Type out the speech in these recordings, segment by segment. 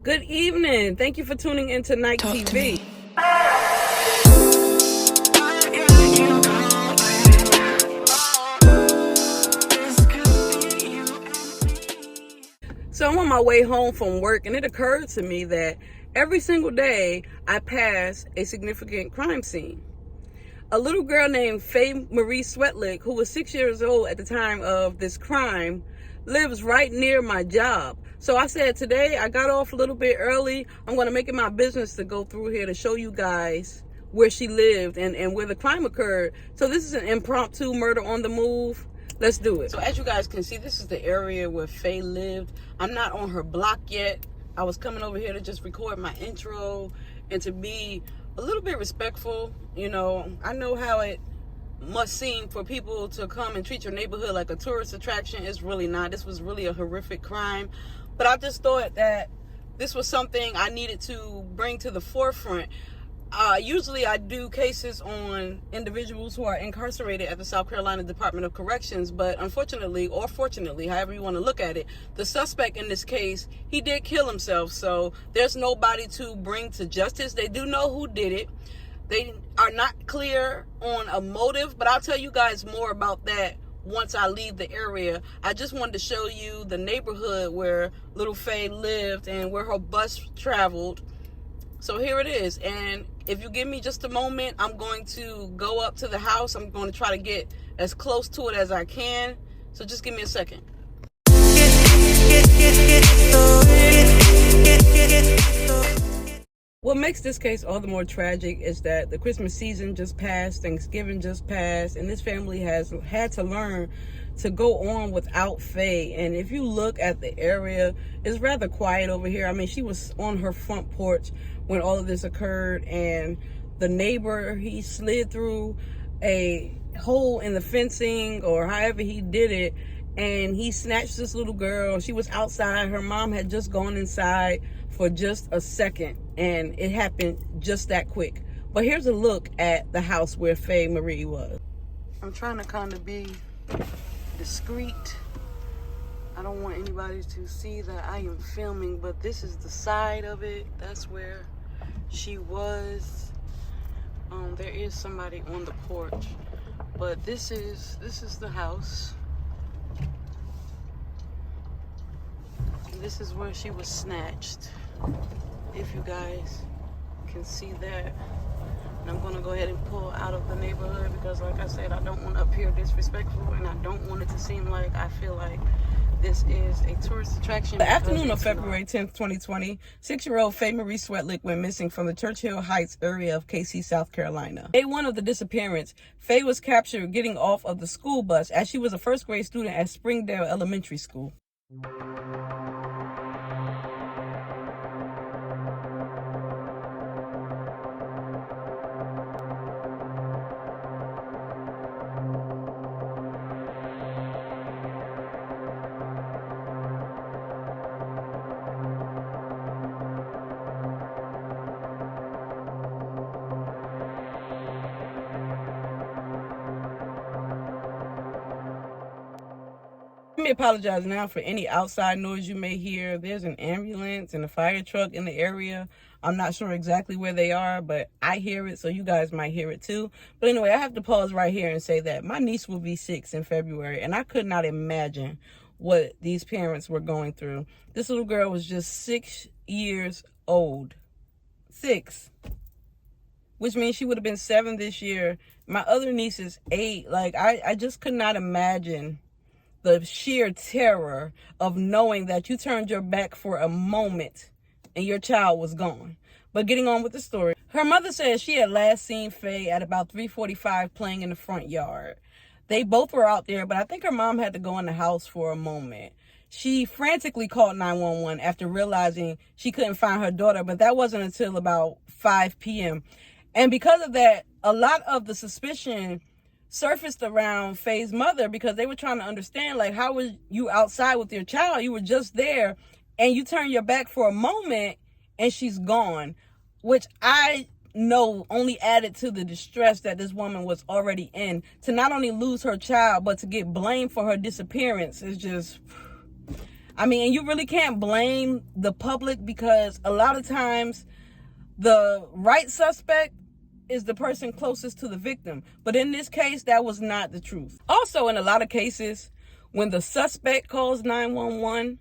Good evening. Thank you for tuning into Night Talk to TV. me. So I'm on my way home from work, and it occurred to me that every single day I pass a significant crime scene. A little girl named Faye Swetlik, who was 6 years old at the time of this crime, lives right near my job. So I said today I got off a little bit early. I'm going to make it my business to go through here to show you guys where she lived and where the crime occurred. So this is an impromptu murder on the move. Let's do it. So as you guys can see, this is the area where Faye lived. I'm not on her block yet. I was coming over here to just record my intro and to be a little bit respectful. You know, I know how it must seem for people to come and treat your neighborhood like a tourist attraction. It's really not. This was really a horrific crime. But I just thought that this was something I needed to bring to the forefront. Usually I do cases on individuals who are incarcerated at the South Carolina Department of Corrections, but unfortunately, or fortunately, however you want to look at it, the suspect in this case, he did kill himself, so there's nobody to bring to justice. They do know who did it. They are not clear on a motive, but I'll tell you guys more about that once I leave the area. I just wanted to show you the neighborhood where little Faye lived and where her bus traveled. So here it is, and if you give me just a moment, I'm going to go up to the house. I'm going to try to get as close to it as I can. So just give me a second. What makes this case all the more tragic is that the Christmas season just passed, Thanksgiving just passed, and this family has had to learn to go on without Faye. And if you look at the area, it's rather quiet over here. I mean, she was on her front porch when all of this occurred, and the neighbor, he slid through a hole in the fencing or however he did it, and he snatched this little girl. She was outside. Her mom had just gone inside for just a second, and it happened just that quick. But here's a look at the house where Faye Marie was. I'm trying to kind of be discreet. I don't want anybody to see that I am filming, but this is the side of it. That's where she was. There is somebody on the porch, but this is the house. This is where she was snatched, if you guys can see that. And I'm gonna go ahead and pull out of the neighborhood because, like I said, I don't want to appear disrespectful, and I don't want it to seem like I feel like this is a tourist attraction. The afternoon of February 10th, 2020, 6-year-old Faye Marie Swetlik went missing from the Churchill Heights area of KC, South Carolina. Day one of the disappearance, Faye was captured getting off of the school bus as she was a first grade student at Springdale Elementary School. Let me apologize now for any outside noise you may hear. There's an ambulance and a fire truck in the area. I'm not sure exactly where they are, but I hear it, so you guys might hear it too. But anyway, I have to pause right here and say that my niece will be 6 in February, and I could not imagine what these parents were going through. This little girl was just 6 years old. 6. Which means she would have been 7 this year. My other niece is 8. Like, I just could not imagine the sheer terror of knowing that you turned your back for a moment and your child was gone. But getting on with the story, her mother says she had last seen Faye at about 3:45 playing in the front yard. They both were out there, but I think her mom had to go in the house for a moment. She frantically called 911 after realizing she couldn't find her daughter, but that wasn't until about 5 p.m. And because of that, a lot of the suspicion surfaced around Faye's mother because they were trying to understand, like, how was you outside with your child? You were just there and you turn your back for a moment and she's gone, which I know only added to the distress that this woman was already in. To not only lose her child, but to get blamed for her disappearance is just, I mean, and you really can't blame the public, because a lot of times the right suspect is the person closest to the victim. But in this case, that was not the truth. Also, in a lot of cases, when the suspect calls 911,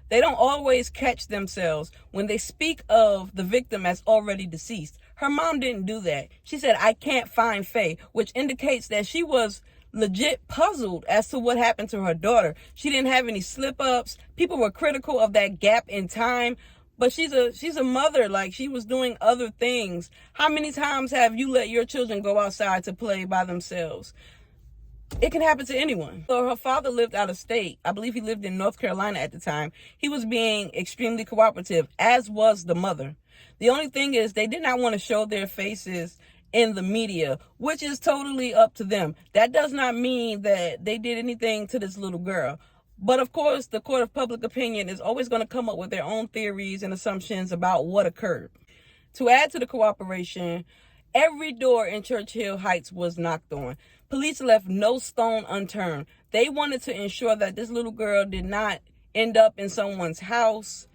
they don't always catch themselves when they speak of the victim as already deceased. Her mom didn't do that. She said, "I can't find Faye," which indicates that she was legit puzzled as to what happened to her daughter. She didn't have any slip-ups. People were critical of that gap in time. But she's a mother. Like, she was doing other things. How many times have you let your children go outside to play by themselves? It can happen to anyone. So her father lived out of state. I believe he lived in North Carolina at the time. He was being extremely cooperative, as was the mother. The only thing is, they did not want to show their faces in the media, which is totally up to them. That does not mean that they did anything to this little girl. But of course, the court of public opinion is always going to come up with their own theories and assumptions about what occurred. To add to the cooperation, every door in Churchill Heights was knocked on. Police left no stone unturned. They wanted to ensure that this little girl did not end up in someone's house,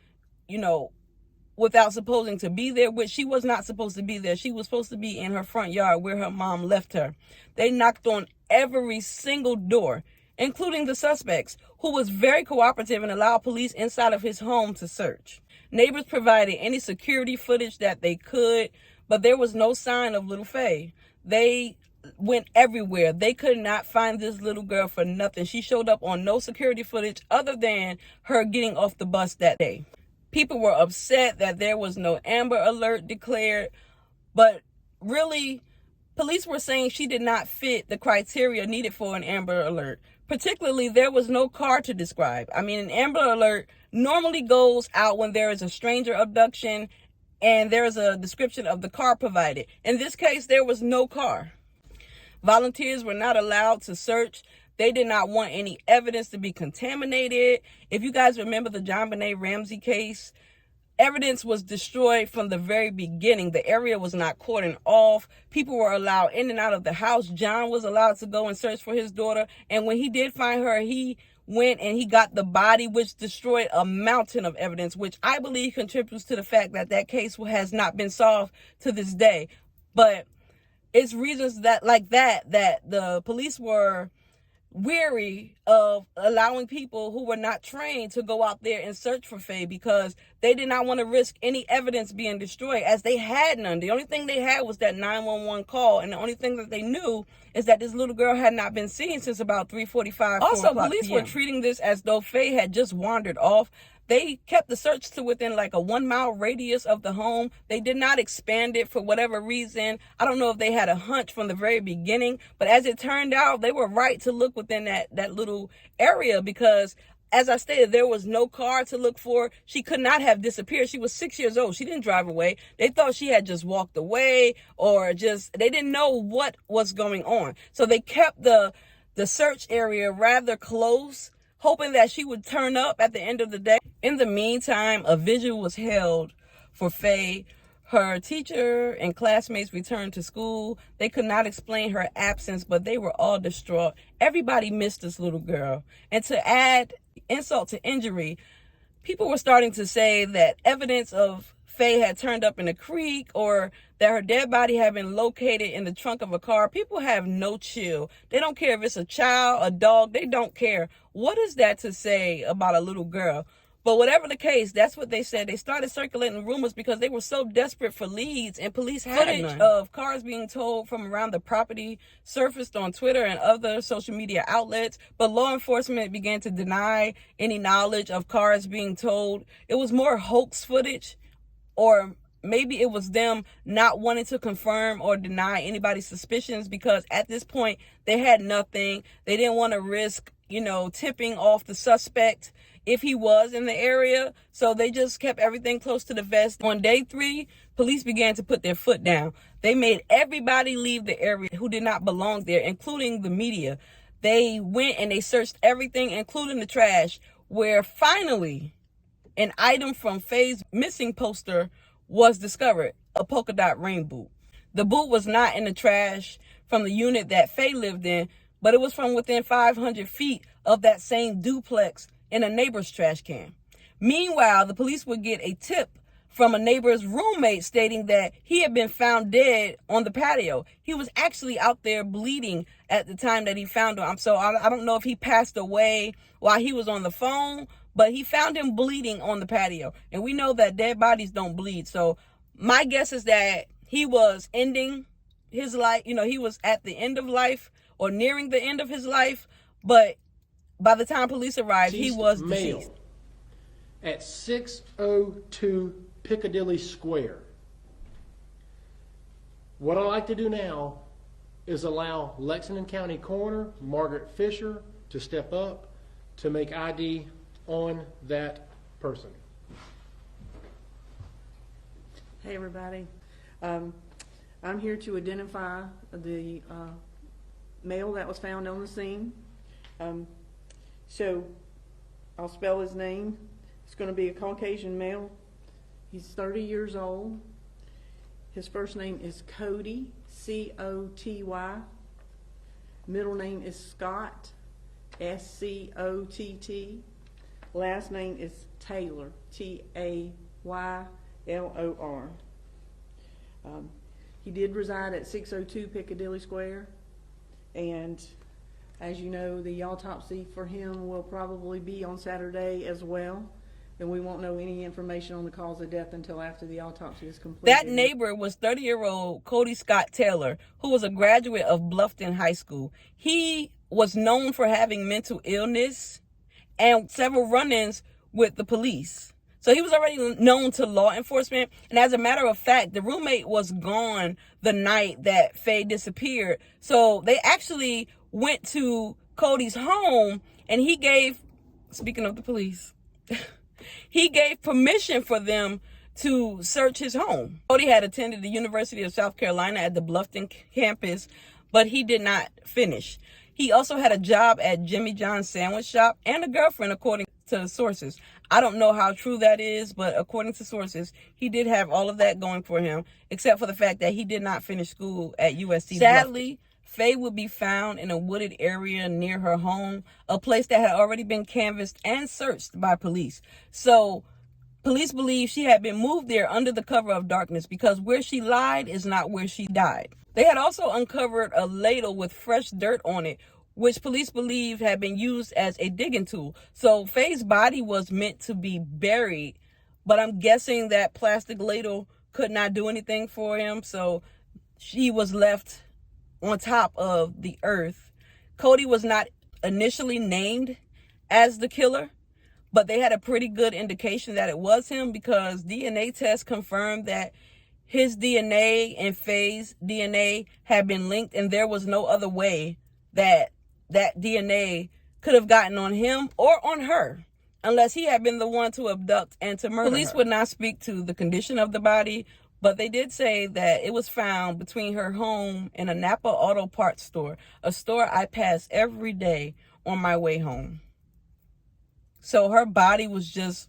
without supposing to be there, which she was not supposed to be there. She was supposed to be in her front yard where her mom left her. They knocked on every single door, including the suspects, who was very cooperative and allowed police inside of his home to search. Neighbors provided any security footage that they could, but there was no sign of little Faye. They went everywhere. They could not find this little girl for nothing. She showed up on no security footage other than her getting off the bus that day. People were upset that there was no Amber Alert declared, but really, police were saying she did not fit the criteria needed for an Amber Alert. Particularly, there was no car to describe. I mean, an Amber Alert normally goes out when there is a stranger abduction and there is a description of the car provided. In this case, there was no car. Volunteers were not allowed to search. They did not want any evidence to be contaminated. If you guys remember the JonBenet Ramsey case, evidence was destroyed from the very beginning. The area was not cordoned off. People were allowed in and out of the house. John was allowed to go and search for his daughter. And when he did find her, he went and he got the body, which destroyed a mountain of evidence, which I believe contributes to the fact that that case has not been solved to this day. But it's reasons that the police were weary of allowing people who were not trained to go out there and search for Faye, because they did not want to risk any evidence being destroyed, as they had none. The only thing they had was that 911 call, and the only thing that they knew is that this little girl had not been seen since about 3:45. Also, police were treating this as though Faye had just wandered off. They kept the search to within like a 1 mile radius of the home. They did not expand it for whatever reason. I don't know if they had a hunch from the very beginning, but as it turned out, they were right to look within that little area, because as I stated, there was no car to look for. She could not have disappeared. She was 6 years old. She didn't drive away. They thought she had just walked away, or they didn't know what was going on. So they kept the search area rather close, hoping that she would turn up at the end of the day. In the meantime, a vigil was held for Faye. Her teacher and classmates returned to school. They could not explain her absence, but they were all distraught. Everybody missed this little girl. And to add insult to injury, people were starting to say that evidence of Faye had turned up in a creek, or that her dead body had been located in the trunk of a car. People have no chill. They don't care if it's a child, a dog. They don't care. What is that to say about a little girl? But whatever the case, that's what they said. They started circulating rumors because they were so desperate for leads, and police had footage of cars being towed from around the property surfaced on Twitter and other social media outlets. But law enforcement began to deny any knowledge of cars being towed. It was more hoax footage, or maybe it was them not wanting to confirm or deny anybody's suspicions, because at this point they had nothing. They didn't want to risk, tipping off the suspect if he was in the area. So they just kept everything close to the vest. On day 3, police began to put their foot down. They made everybody leave the area who did not belong there, including the media. They went and they searched everything, including the trash, where finally an item from Faye's missing poster was discovered, a polka dot rain boot. The boot was not in the trash from the unit that Faye lived in, but it was from within 500 feet of that same duplex in a neighbor's trash can. Meanwhile, the police would get a tip from a neighbor's roommate stating that he had been found dead on the patio. He was actually out there bleeding at the time that he found him. So I don't know if he passed away while he was on the phone, but he found him bleeding on the patio. And we know that dead bodies don't bleed. So my guess is that he was ending his life. You know, he was at the end of life or nearing the end of his life. But by the time police arrived, he was deceased. At 602 Piccadilly Square. What I'd like to do now is allow Lexington County Coroner Margaret Fisher to step up to make ID on that person. Hey everybody, I'm here to identify the male that was found on the scene. So I'll spell his name. It's going to be a Caucasian male. He's 30 years old. His first name is Cody, C-O-T-Y. Middle name is Scott, S-C-O-T-T. Last name is Taylor, T-A-Y-L-O-R. He did reside at 602 Piccadilly Square, and as you know, the autopsy for him will probably be on Saturday as well. And we won't know any information on the cause of death until after the autopsy is completed. That neighbor was 30-year-old Cody Scott Taylor, who was a graduate of Bluffton High School. He was known for having mental illness and several run-ins with the police. So he was already known to law enforcement. And as a matter of fact, the roommate was gone the night that Faye disappeared. So they actually went to Cody's home, and he gave, speaking of the police, he gave permission for them to search his home. Cody had attended the University of South Carolina at the Bluffton campus, but he did not finish. He also had a job at Jimmy John's sandwich shop and a girlfriend, according to sources. I don't know how true that is, but according to sources, he did have all of that going for him, except for the fact that he did not finish school at USC. Sadly, Faye would be found in a wooded area near her home, a place that had already been canvassed and searched by police. So police believe she had been moved there under the cover of darkness because where she lied is not where she died. They had also uncovered a ladle with fresh dirt on it, which police believe had been used as a digging tool. So Faye's body was meant to be buried, but I'm guessing that plastic ladle could not do anything for him, so she was left on top of the earth. Cody was not initially named as the killer, but they had a pretty good indication that it was him because DNA tests confirmed that his DNA and Faye's DNA had been linked, and there was no other way that that DNA could have gotten on him or on her unless he had been the one to abduct and to murder her. Police would not speak to the condition of the body, but they did say that it was found between her home and a Napa Auto Parts store, a store I pass every day on my way home. So her body was just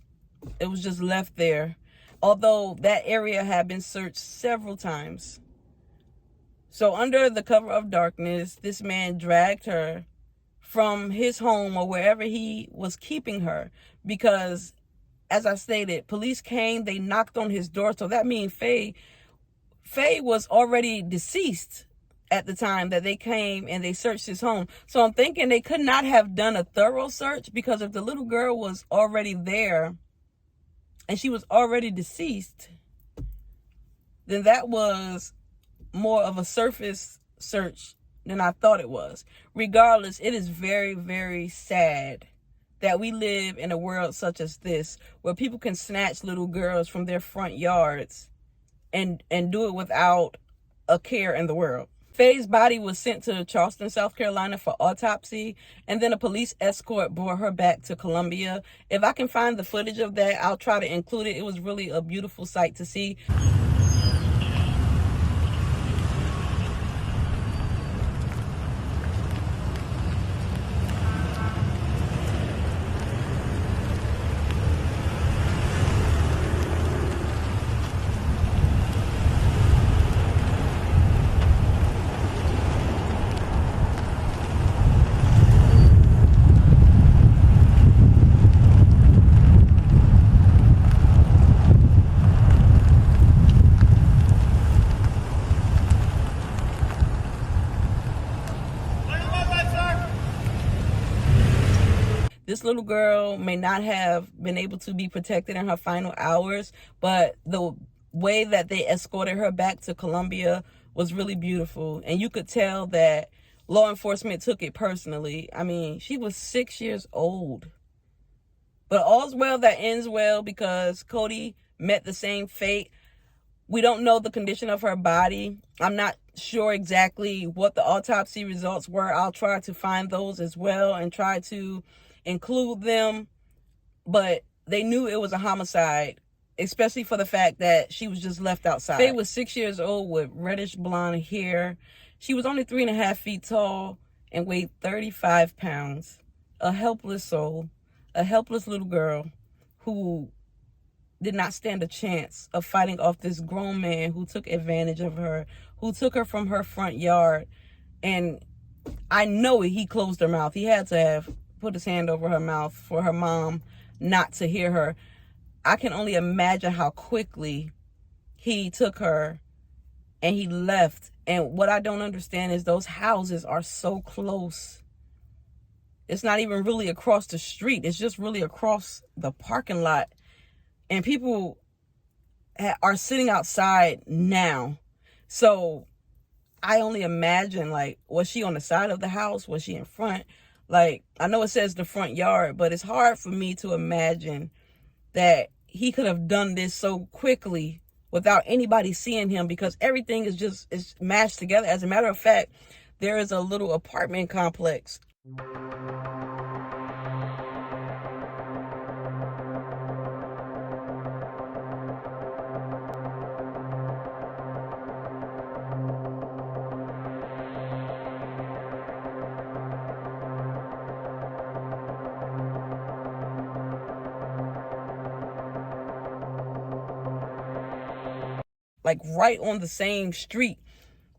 left there, although that area had been searched several times. So under the cover of darkness, this man dragged her from his home or wherever he was keeping her because, as I stated, police came, they knocked on his door. So that means Faye was already deceased at the time that they came and they searched his home. So I'm thinking they could not have done a thorough search because if the little girl was already there and she was already deceased, then that was more of a surface search than I thought it was. Regardless, it is very, very sad that we live in a world such as this where people can snatch little girls from their front yards and do it without a care in the world. Faye's body was sent to Charleston, South Carolina for autopsy, and then a police escort brought her back to Columbia. If I can find the footage of that, I'll try to include it. It was really a beautiful sight to see. This little girl may not have been able to be protected in her final hours, but the way that they escorted her back to Colombia was really beautiful. And you could tell that law enforcement took it personally. I mean, she was 6 years old. But all's well that ends well, because Cody met the same fate. We don't know the condition of her body. I'm not sure exactly what the autopsy results were. I'll try to find those as well and try to include them. But they knew it was a homicide, especially for the fact that she was just left outside. Faye was 6 years old with reddish blonde hair. She was only 3.5 feet tall and weighed 35 pounds. A helpless soul, a helpless little girl who did not stand a chance of fighting off this grown man who took advantage of her, who took her from her front yard. And I know he closed her mouth. He had to have put his hand over her mouth for her mom not to hear her. I can only imagine how quickly he took her and he left. And what I don't understand is those houses are so close. It's not even really across the street. It's just really across the parking lot. And people are sitting outside now. So I only imagine, like, was she on the side of the house? Was she in front? Like, I know it says the front yard, but it's hard for me to imagine that he could have done this so quickly without anybody seeing him, because everything is mashed together. As a matter of fact, there is a little apartment complex. Like right on the same street.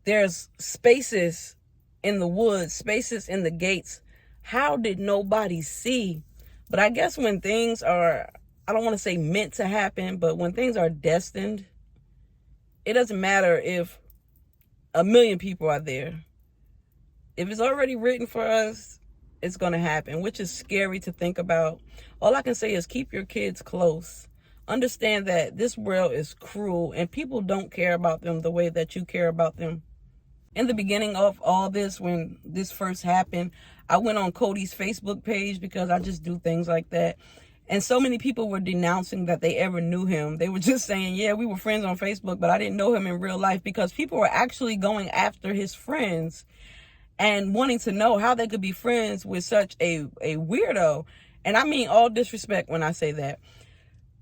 There's spaces in the woods, spaces in the gates. How did nobody see? But I guess when things are, I don't want to say meant to happen, but when things are destined, it doesn't matter if 1 million people are there. If it's already written for us, it's going to happen, which is scary to think about. All I can say is keep your kids close. Understand that this world is cruel and people don't care about them the way that you care about them. In the beginning of all this, when this first happened, I went on Cody's Facebook page because I just do things like that. And so many people were denouncing that they ever knew him. They were just saying, yeah, we were friends on Facebook, but I didn't know him in real life, because people were actually going after his friends and wanting to know how they could be friends with such a weirdo. And I mean all disrespect when I say that.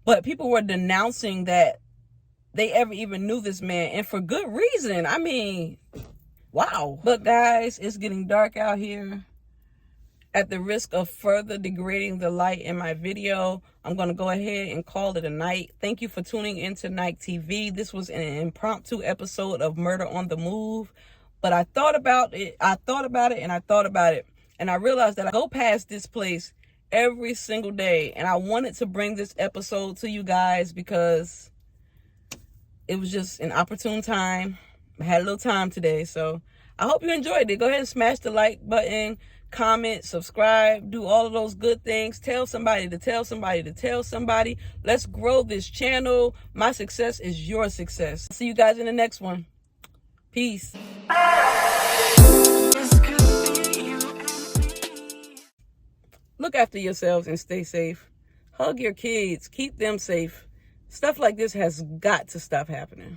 But people were denouncing that they ever even knew this man, and for good reason. I mean, wow. But guys, it's getting dark out here. At the risk of further degrading the light in my video, I'm going to go ahead and call it a night. Thank you for tuning into Night TV. This was an impromptu episode of Murder on the Move. But I thought about it, and I realized that I go past this place every single day, and I wanted to bring this episode to you guys because it was just an opportune time. I had a little time today, so I hope you enjoyed it. Go ahead and smash the like button, comment, subscribe, do all of those good things. Tell somebody to tell somebody to tell somebody. Let's grow this channel. My success is your success. See you guys in the next one. Peace. Look after yourselves and stay safe. Hug your kids. Keep them safe. Stuff like this has got to stop happening.